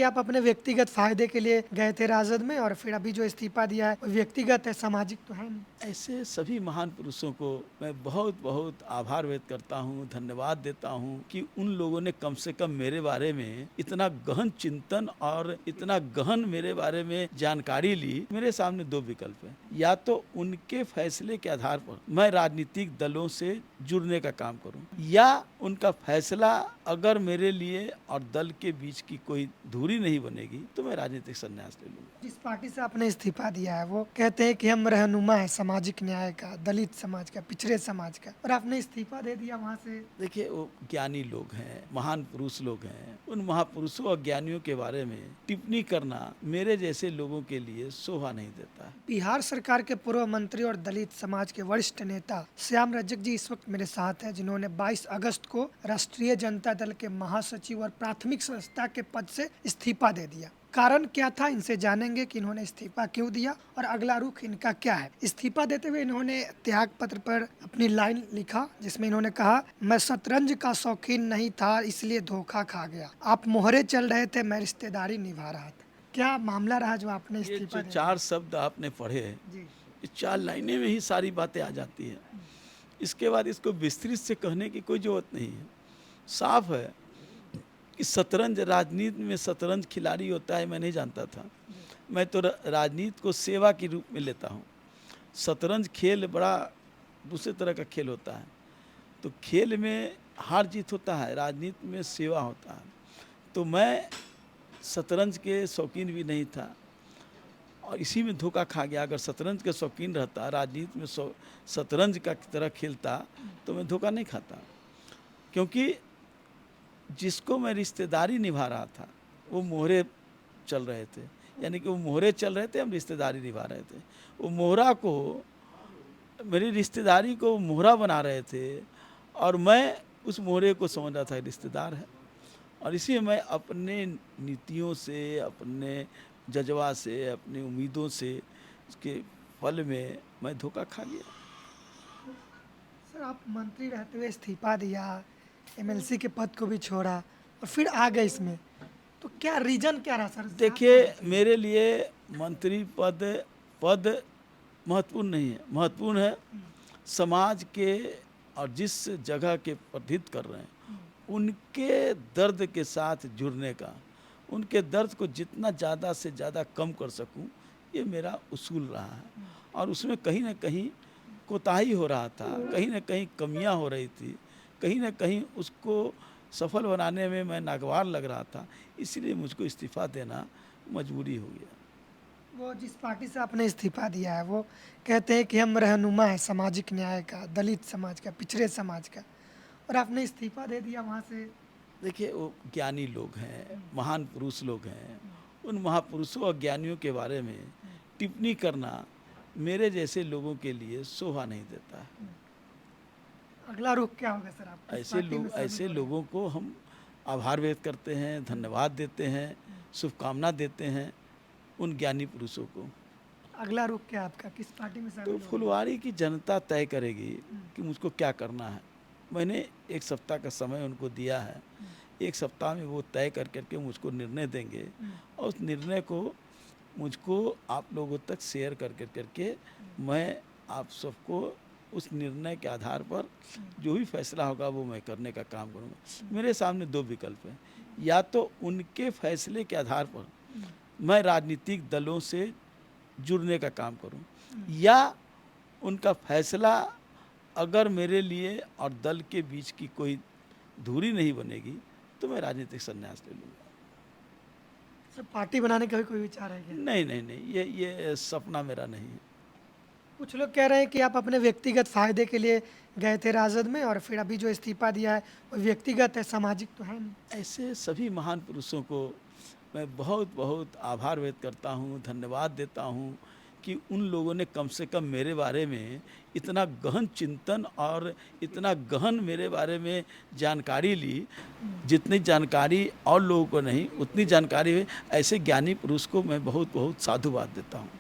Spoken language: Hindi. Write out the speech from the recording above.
कि आप अपने व्यक्तिगत फायदे के लिए गए थे राजद में और फिर अभी जो इस्तीफा दिया है वो व्यक्तिगत है, सामाजिक तो है नहीं। ऐसे सभी महान पुरुषों को मैं बहुत बहुत आभार व्यक्त करता हूँ, धन्यवाद देता हूँ कि उन लोगों ने कम से कम मेरे बारे में इतना गहन चिंतन और इतना गहन मेरे बारे में जानकारी ली। मेरे सामने दो विकल्प हैं, या तो उनके फैसले के आधार पर मैं राजनीतिक दलों से जुड़ने का काम करूं, या उनका फैसला अगर मेरे लिए और दल के बीच की कोई दूरी नहीं बनेगी तो मैं राजनीतिक संन्यास ले लूंगा। जिस पार्टी से आपने इस्तीफा दिया है वो कहते हैं कि हम रहनुमा है सामाजिक न्याय का, दलित समाज का, पिछड़े समाज का, और आपने इस्तीफा दे दिया वहाँ से। देखिए, वो ज्ञानी लोग हैं, महान पुरुष लोग हैं। उन महापुरुषों और ज्ञानियों के बारे में टिप्पणी करना मेरे जैसे लोगों के लिए शोभा नहीं देता है। बिहार सरकार के पूर्व मंत्री और दलित समाज के वरिष्ठ नेता श्याम रजक जी इस वक्त मेरे साथ हैं, जिन्होंने 22 अगस्त को राष्ट्रीय जनता दल के महासचिव और प्राथमिक सदस्यता के पद से इस्तीफा दे दिया। कारण क्या था, इनसे जानेंगे कि इन्होंने इस्तीफा क्यों दिया और अगला रुख इनका क्या है। इस्तीफा देते हुए इन्होंने त्याग पत्र पर अपनी लाइन लिखा, जिसमें इन्होंने कहा, मैं शतरंज का शौकीन नहीं था इसलिए धोखा खा गया। आप मोहरे चल रहे थे, मैं रिश्तेदारी निभा रहा था। क्या मामला रहा जो आपने ये इस्तीफा जो 4 शब्द आपने पढ़े, जी इस 4 लाइनें में ही सारी बातें आ जाती हैं। इसके बाद इसको विस्तृत से कहने की कोई ज़रूरत नहीं है। साफ है कि शतरंज, राजनीति में शतरंज खिलाड़ी होता है, मैं नहीं जानता था। मैं तो राजनीति को सेवा के रूप में लेता हूँ। शतरंज खेल बड़ा दूसरे तरह का खेल होता है। तो खेल में हार जीत होता है, राजनीति में सेवा होता है। तो मैं शतरंज के शौकीन भी नहीं था और इसी में धोखा खा गया। अगर शतरंज के शौकीन रहता, राजनीति में शतरंज का तरह खेलता, तो मैं धोखा नहीं खाता। क्योंकि जिसको मैं रिश्तेदारी निभा रहा था वो मोहरे चल रहे थे, यानी कि वो मोहरे चल रहे थे, हम रिश्तेदारी निभा रहे थे। वो मोहरा को, मेरी रिश्तेदारी को मोहरा बना रहे थे और मैं उस मोहरे को समझ रहा था रिश्तेदार है। और इसी मैं अपने नीतियों से, अपने जज्बा से, अपनी उम्मीदों से, उसके फल में मैं धोखा खा गया। सर, आप मंत्री रहते हुए इस्तीफा दिया, एमएलसी के पद को भी छोड़ा और फिर आ गए इसमें, तो क्या रीजन क्या रहा सर? देखिए, मेरे लिए मंत्री पद महत्वपूर्ण नहीं है। महत्वपूर्ण है समाज के और जिस जगह के प्रतिनिधित्व कर रहे हैं उनके दर्द के साथ जुड़ने का, उनके दर्द को जितना ज़्यादा से ज़्यादा कम कर सकूं, ये मेरा उसूल रहा है। और उसमें कहीं ना कहीं कोताही हो रहा था, कहीं ना कहीं कमियां हो रही थी, कहीं ना कहीं उसको सफल बनाने में मैं नागवार लग रहा था। इसलिए मुझको इस्तीफ़ा देना मजबूरी हो गया। वो जिस पार्टी से आपने इस्तीफा दिया है वो कहते हैं कि हम रहनुमा है सामाजिक न्याय का, दलित समाज का, पिछड़े समाज का, और आपने इस्तीफा दे दिया वहाँ से। देखिए, वो ज्ञानी लोग हैं, महान पुरुष लोग हैं। उन महापुरुषों और ज्ञानियों के बारे में टिप्पणी करना मेरे जैसे लोगों के लिए शोभा नहीं देता है। अगला रुख क्या होगा सर आपका? इस पार्टी में शामिल ऐसे हो रहे हैं। लोगों को हम आभार व्यक्त करते हैं, धन्यवाद देते हैं, शुभकामना देते हैं उन ज्ञानी पुरुषों को। अगला रुख क्या आपका, किस पार्टी में तो शामिल हो रहे हैं? फुलवारी की जनता तय करेगी कि मुझको क्या करना है। मैंने 1 सप्ताह का समय उनको दिया है। 1 सप्ताह में वो तय कर करके मुझको निर्णय देंगे और उस निर्णय को मुझको आप लोगों तक शेयर कर करके मैं आप सबको उस निर्णय के आधार पर जो भी फैसला होगा वो मैं करने का काम करूँगा। मेरे सामने 2 विकल्प हैं, या तो उनके फैसले के आधार पर मैं राजनीतिक दलों से जुड़ने का काम करूं, या उनका फैसला अगर मेरे लिए और दल के बीच की कोई दूरी नहीं बनेगी तो मैं राजनीतिक संन्यास ले लूँगा। सर, पार्टी बनाने का भी कोई विचार है क्या? नहीं नहीं नहीं, ये सपना मेरा नहीं है। कुछ लोग कह रहे हैं कि आप अपने व्यक्तिगत फायदे के लिए गए थे राजद में और फिर अभी जो इस्तीफा दिया है वो व्यक्तिगत है, सामाजिक तो है नहीं। ऐसे सभी महान पुरुषों को मैं बहुत बहुत आभार व्यक्त करता हूँ, धन्यवाद देता हूँ कि उन लोगों ने कम से कम मेरे बारे में इतना गहन चिंतन और इतना गहन मेरे बारे में जानकारी ली। जितनी जानकारी और लोगों को नहीं, उतनी जानकारी है। ऐसे ज्ञानी पुरुष को मैं बहुत बहुत साधुवाद देता हूँ।